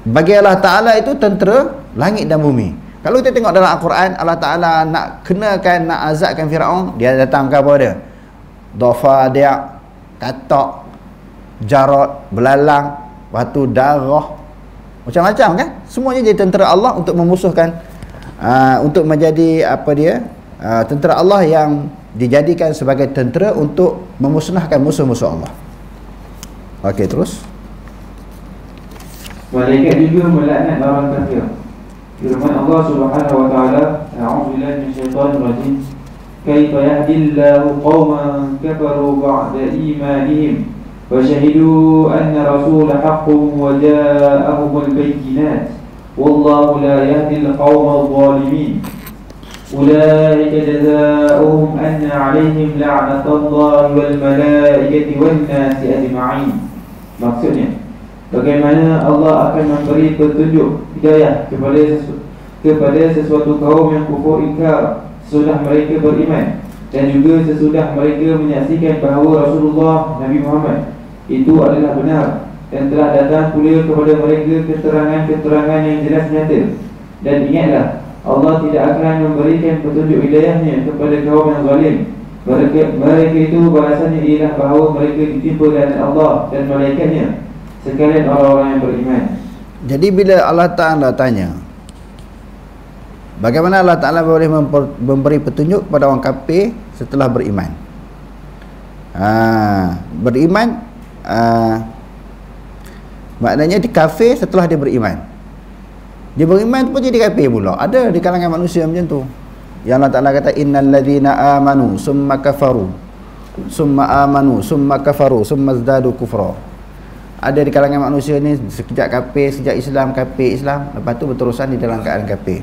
Bagi Allah Ta'ala itu tentera langit dan bumi. Kalau kita tengok dalam Al-Quran, Allah Ta'ala nak kenakan, nak azabkan Firaun, dia datang ke apa dia? Dhafadi'a, katak, jarad, belalang, batu darah, macam-macam kan? Semuanya jadi tentera Allah untuk memusuhkan, untuk menjadi apa dia? Tentera Allah yang dijadikan sebagai tentera untuk memusnahkan musuh-musuh Allah. Okey, terus. Malaikat juga melaknat orang kafir. Firman Allah Subhanahu wa taala, a'udzubillahi minasyaitonir rajim. Kaifa yahdillahu qauman kafaru ba'da imanihim wa shahidu anna rasula haqqun wa ja'ahumul bayyinat wallahu la yahdil qaumadh dhalimin. Ulaika jazaohum anna 'alaihim la'natullahi wal malaikati wan nasi ajma'in. Maksudnya, bagaimana Allah akan memberi petunjuk hidayah kepada sesuatu kaum yang kufur ingkar sesudah mereka beriman, dan juga sesudah mereka menyaksikan bahawa Rasulullah Nabi Muhammad itu adalah benar, dan telah datang pula kepada mereka keterangan-keterangan yang jelas nyata. Dan ingatlah, Allah tidak akan memberikan petunjuk hidayahnya kepada kaum yang zalim. Mereka itu balasannya ialah bahawa mereka ditimpa laknat Allah dan malaikatnya, sekalian orang-orang yang beriman. Jadi bila Allah Ta'ala tanya, bagaimana Allah Ta'ala boleh memberi petunjuk kepada orang kafir setelah beriman? Beriman, maknanya di kafir setelah dia beriman. Dia beriman pun jadi kafir pula. Ada di kalangan manusia macam tu. Yang Allah Ta'ala kata, innal ladzina amanu summa kafaru summa amanu summa kafaru summa zdadu kufra. Ada di kalangan manusia ni sekejap kafir, sekejap Islam, kafir Islam, lepas tu berterusan di dalam keadaan kafir.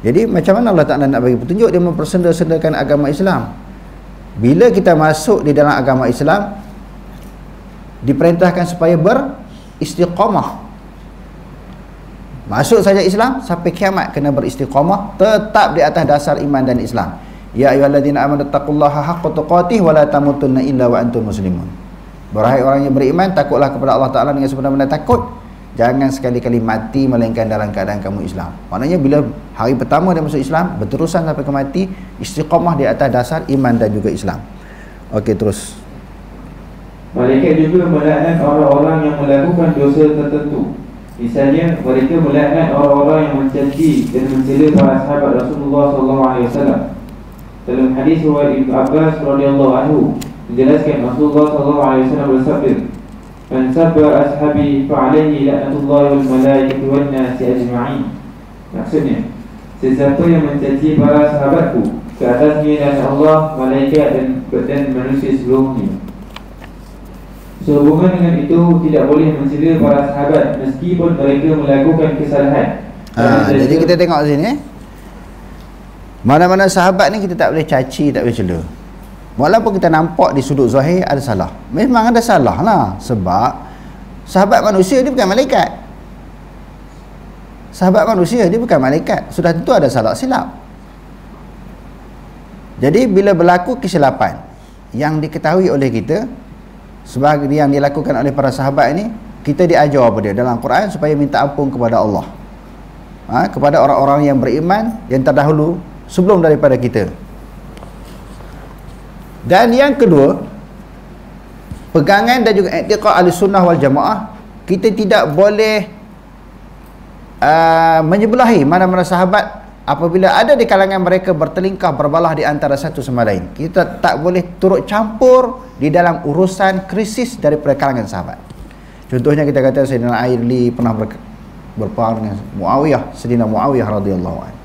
Jadi macam mana Allah Ta'ala nak bagi petunjuk? Dia mempersenda-sendakan agama Islam. Bila kita masuk di dalam agama Islam, diperintahkan supaya beristiqamah. Masuk saja Islam, sampai kiamat kena beristiqamah, tetap di atas dasar iman dan Islam. Ya ayyuhalladzina amanu taqullaha haqqa tuqatih wa la tamutunna illa wa antum muslimun. Berahai orang yang beriman, takutlah kepada Allah Ta'ala dengan sebenar-benar takut. Jangan sekali-kali mati melainkan dalam keadaan kamu Islam. Maknanya bila hari pertama dia masuk Islam, berterusan sampai ke mati, istiqamah di atas dasar iman dan juga Islam. Okey, terus. Malaikat juga melaknat orang-orang yang melakukan dosa tertentu. Misalnya, mereka melaknat orang-orang yang mencaci dan mencela para sahabat Rasulullah SAW. Dalam hadis riwayat Ibnu Abbas radhiyallahu anhu menjelaskan, Rasulullah SAW bersabda, "Man sabba ashabi fa'alaihi la'natullahi wal malaikati wan nasi ajma'in." Maksudnya, sesiapa yang mencaci para sahabatku, ke atasnya laknat Allah, malaikat dan manusia seluruhnya. Sehubungan dengan itu, tidak boleh mencela para sahabat meskipun mereka melakukan kesalahan. Jadi kita tengok sini, mana-mana sahabat ni kita tak boleh caci, tak boleh cela. Walaupun kita nampak di sudut zahir ada salah, memang ada salah lah. Sebab sahabat manusia dia bukan malaikat. Sahabat manusia dia bukan malaikat. Sudah tentu ada salah silap. Jadi bila berlaku kesilapan yang diketahui oleh kita, sebagai yang dilakukan oleh para sahabat ini, kita diajar apa dia dalam Quran supaya minta ampun kepada Allah, kepada orang-orang yang beriman yang terdahulu sebelum daripada kita. Dan yang kedua, pegangan dan juga i'tiqad Ahlussunnah wal Jamaah, kita tidak boleh menyebelahi mana-mana sahabat apabila ada di kalangan mereka bertelingkah berbalah di antara satu sama lain. Kita tak boleh turut campur di dalam urusan krisis daripada kalangan sahabat. Contohnya kita kata Sayyidina Ali pernah berperang dengan Muawiyah, Sayyidina Muawiyah radhiyallahu anhu.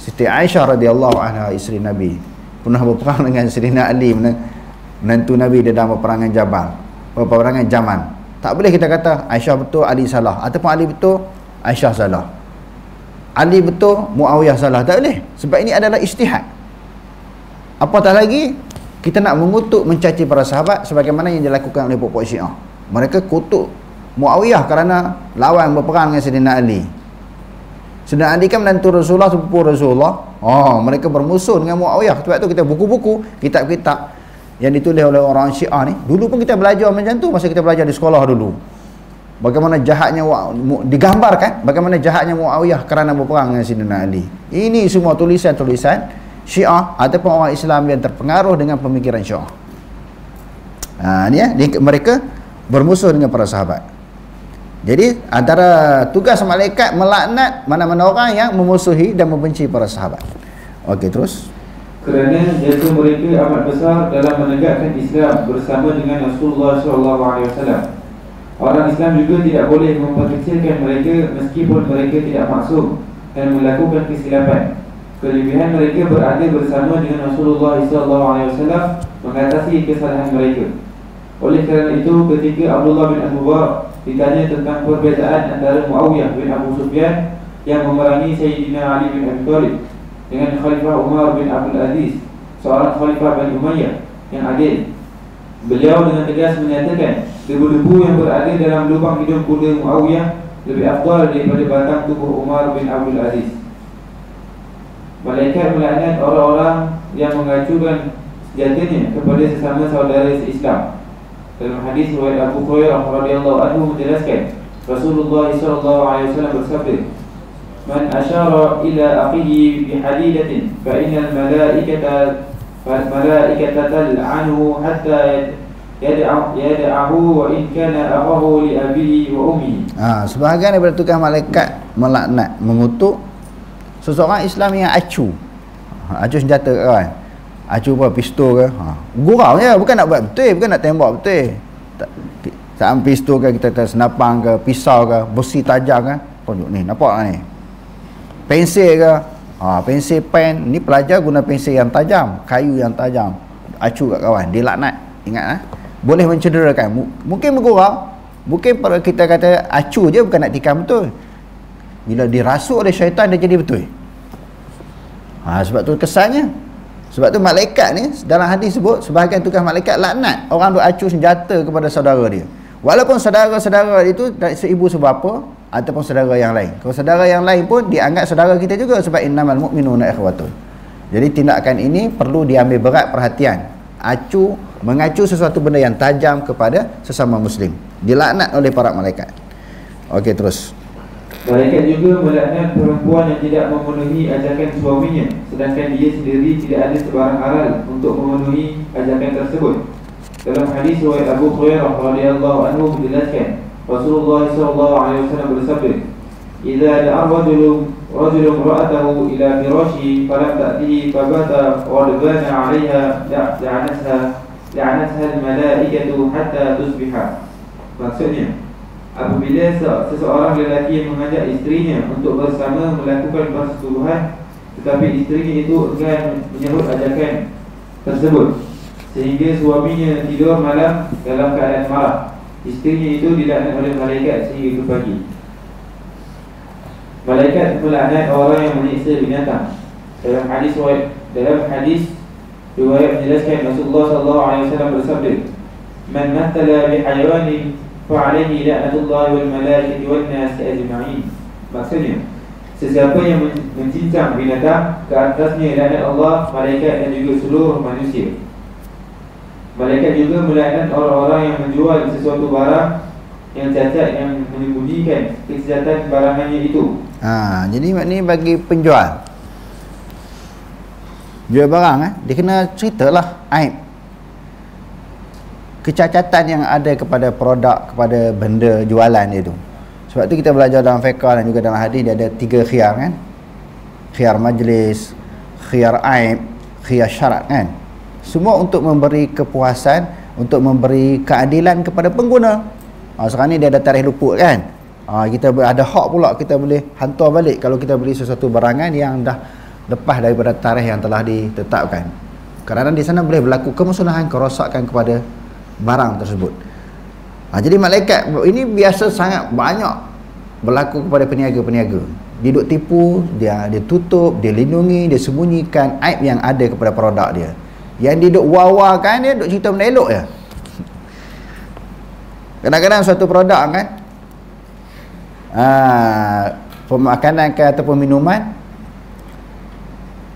Siti Aisyah radhiyallahu anha, isteri Nabi, pernah berperang dengan Sayyidina Ali, menantu Nabi di dalam peperangan Jamal. Tak boleh kita kata Aisyah betul, Ali salah, ataupun Ali betul, Aisyah salah. Ali betul, Muawiyah salah. Tak boleh. Sebab ini adalah ijtihad. Apatah lagi kita nak mengutuk, mencaci para sahabat sebagaimana yang dilakukan oleh pokok Syiah. Mereka kutuk Muawiyah kerana lawan berperang dengan Sayyidina Ali. Sayyidina Ali kan menantu Rasulullah, sepupu Rasulullah. Mereka bermusuh dengan Muawiyah. Sebab tu kita buku-buku, kitab-kitab yang ditulis oleh orang Syiah ni, dulu pun kita belajar macam tu masa kita belajar di sekolah dulu. Bagaimana jahatnya digambarkan bagaimana jahatnya Muawiyah kerana berperang dengan Sayyidina Ali. Ini semua tulisan-tulisan Syiah ataupun orang Islam yang terpengaruh dengan pemikiran Syiah. Ni ya, mereka bermusuh dengan para sahabat. Jadi antara tugas malaikat melaknat mana-mana orang yang memusuhi dan membenci para sahabat. Okey, terus. Kerana jasa mereka amat besar dalam menegakkan Islam bersama dengan Rasulullah SAW. Orang Islam juga tidak boleh memperkecilkan mereka meskipun mereka tidak maksum dan melakukan kesilapan. Kelebihan mereka berada bersama dengan Rasulullah SAW mengatasi kesalahan mereka. Oleh kerana itu, ketika Abdullah bin Abu Bakar ditanya tentang perbezaan antara Muawiyah bin Abu Sufyan yang memerangi Sayyidina Ali bin Abi Thalib dengan Khalifah Umar bin Abdul Aziz, seorang Khalifah Bani Umayyah yang adil, beliau dengan tegas menyatakan debu-debu yang berada dalam lubang hidung kuda Muawiyah lebih afdal daripada batang tubuh Umar bin Abdul Aziz. Malaikat melaknat orang-orang yang mengacukan senjatanya kepada sesama saudara se-Islam. Dalam hadis riwayat Abu Hurairah radhiyallahu anhu menjelaskan, Rasulullah SAW bersabda, "Man asyara ila akhihi bihadidatin fa innal malaikata tal'anu hatta yad'ahu wa in kana akhahu li abihi wa ummihi." Sebahagian daripada tukang malaikat melaknat, mengutuk seseorang Islam yang acu senjata ke kawan. Acu apa, pistol ke, gurau je, bukan nak buat betul, bukan nak tembak betul. Saat pistol ke, kita senapang ke, pisau ke, besi tajam ke, tunjuk ni, nampak ni, pensil ke, pensil pen, ni pelajar guna pensil yang tajam, kayu yang tajam, acu kat kawan, dia laknat. Ingat boleh mencederakan, mungkin bergurau, mungkin kalau kita kata acu je bukan nak tikam betul, bila dirasuk oleh syaitan dia jadi betul. Sebab tu kesannya. Sebab tu malaikat ni dalam hadis sebut sebahagian tugas malaikat laknat orang duk acu senjata kepada saudara dia. Walaupun saudara-saudara itu seibu sebapa ataupun saudara yang lain. Kalau saudara yang lain pun dianggap saudara kita juga sebab innamal mu'minuna ikhwatun. Jadi tindakan ini perlu diambil berat perhatian. Mengacu sesuatu benda yang tajam kepada sesama muslim. Dilaknat oleh para malaikat. Okey, terus. Malaikat juga melaknat perempuan yang tidak memenuhi ajakan suaminya, sedangkan dia sendiri tidak ada sebarang aral untuk memenuhi ajakan tersebut. Dalam hadis riwayat Abu Hurairah radhiyallahu anhu menjelaskan, Rasulullah SAW bersabda, "Idza da'a rajulun ra'atahu ila firashi falam ta'tihi fabata ghadbana 'alayha la'anatha al-malaikatu hatta tusbiha." Maksudnya, apabila seseorang lelaki yang mengajak isterinya untuk bersama melakukan persetubuhan, tetapi isterinya itu enggan menyahut ajakan tersebut, sehingga suaminya tidur malam dalam keadaan marah, isterinya itu dilaknat oleh malaikat sehingga ke pagi. Malaikat melaknat orang yang menyiksa binatang. Dalam hadis riwayat menjelaskan, Rasulullah SAW bersabda, "Man mathala bihayawanin fa'alaihi la'natullah wal malaikati wan nas ajma'in." Maksudnya, sesiapa yang mencincang binatang, ke atasnya laknat Allah, malaikat dan juga seluruh manusia. Malaikat juga melaknat orang-orang yang menjual sesuatu barang yang cacat, yang menyembunyikan kecacatan barangannya itu. Jadi maknanya bagi penjual jual barang, dia kena ceritalah aib, kecacatan yang ada kepada produk, kepada benda jualan dia tu. Sebab tu kita belajar dalam fiqh dan juga dalam hadis, dia ada 3 khiyar kan. Khiyar majlis, khiyar aib, khiyar syarat kan. Semua untuk memberi kepuasan, untuk memberi keadilan kepada pengguna. Sekarang ni dia ada tarikh luput kan. Kita ada hak pula, kita boleh hantar balik kalau kita beli sesuatu barangan yang dah lepas daripada tarikh yang telah ditetapkan. Kerana di sana boleh berlaku kemusnahan, kerosakan kepada barang tersebut. Jadi malaikat ini biasa sangat banyak berlaku kepada peniaga-peniaga. dia duk tipu, dia tutup, dia lindungi, dia sembunyikan aib yang ada kepada produk dia. Yang dia duk wawakan, dia duk cerita benda elok je. Kadang-kadang suatu produk kan, pemakanan ke ataupun minuman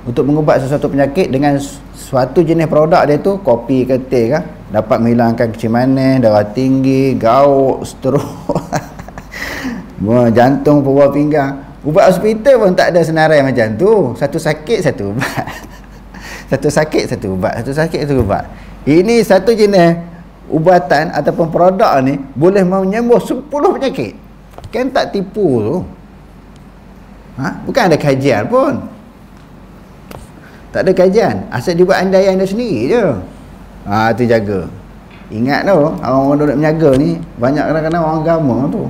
untuk mengubat sesuatu penyakit dengan suatu jenis produk dia tu, kopi ke teh kan, dapat menghilangkan kencing manis, darah tinggi, gout, stroke, jantung, pebuah pinggang. Ubat hospital pun tak ada senarai macam tu. Satu sakit satu ubat. Satu sakit satu ubat, satu sakit satu ubat. Ini satu jenis ubatan ataupun produk ni boleh menyembuh 10 penyakit. Kan tak tipu tu. Bukan ada kajian pun. Tak ada kajian, asal dia buat andaian dia sendiri je. Tu jaga. Ingat tu, orang-orang duduk menjaga ni banyak kadang-kadang orang agama tu.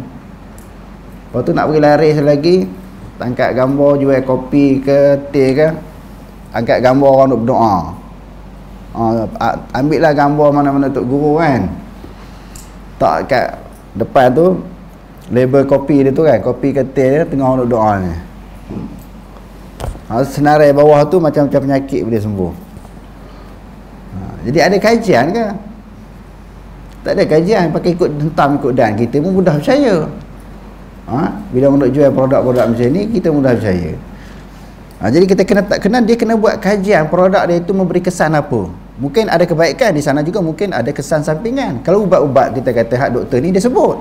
Lepas tu nak pergi laris lagi, angkat gambar jual kopi ke teh ke, angkat gambar orang duk berdoa. Ambil lah gambar mana-mana Tok Guru kan, tak kat depan tu label kopi dia tu kan, kopi ke teh dia, tengah orang duk doa ni. Senarai bawah tu macam-macam penyakit boleh sembuh. Jadi ada kajian ke? Tak ada kajian, pakai ikut hentam ikut dan, kita pun mudah percaya. Bila orang nak jual produk-produk macam ni, kita mudah percaya. Jadi kita dia kena buat kajian produk dia itu memberi kesan apa. Mungkin ada kebaikan di sana juga, mungkin ada kesan sampingan. Kalau ubat-ubat kita kata hak doktor ni dia sebut,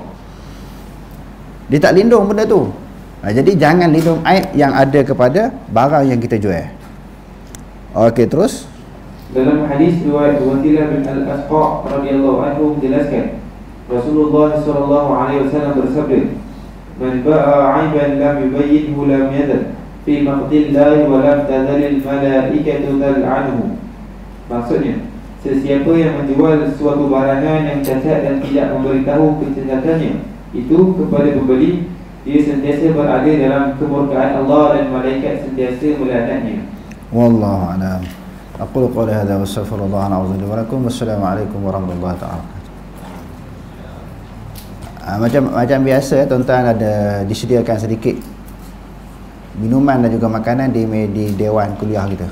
dia tak lindung benda tu. Jadi jangan lindung aib yang ada kepada barang yang kita jual. Okey, terus dalam hadis riwayat Wasilah bin Al-Asqa radhiyallahu anhu menjelaskan, Rasulullah sallallahu alaihi wasallam bersabda, "Man ba'a 'aiban lam yubayyinhu lam yazal fi maqdillahi wa lam tazalil malaikatu tal'anhu." Maksudnya, sesiapa yang menjual suatu barangan yang cacat dan tidak memberitahu kecacatannya itu kepada pembeli, dia sentiasa berada dalam kemurkaan Allah dan malaikat sentiasa melaknatnya. Wallahu a'lam. Aqulu qawli hadza wa astaghfirullah al-azim wa lakum. Wassalamualaikum warahmatullahi wabarakatuh. Macam biasa tuan-tuan, ada disediakan sedikit minuman dan juga makanan di dewan kuliah kita.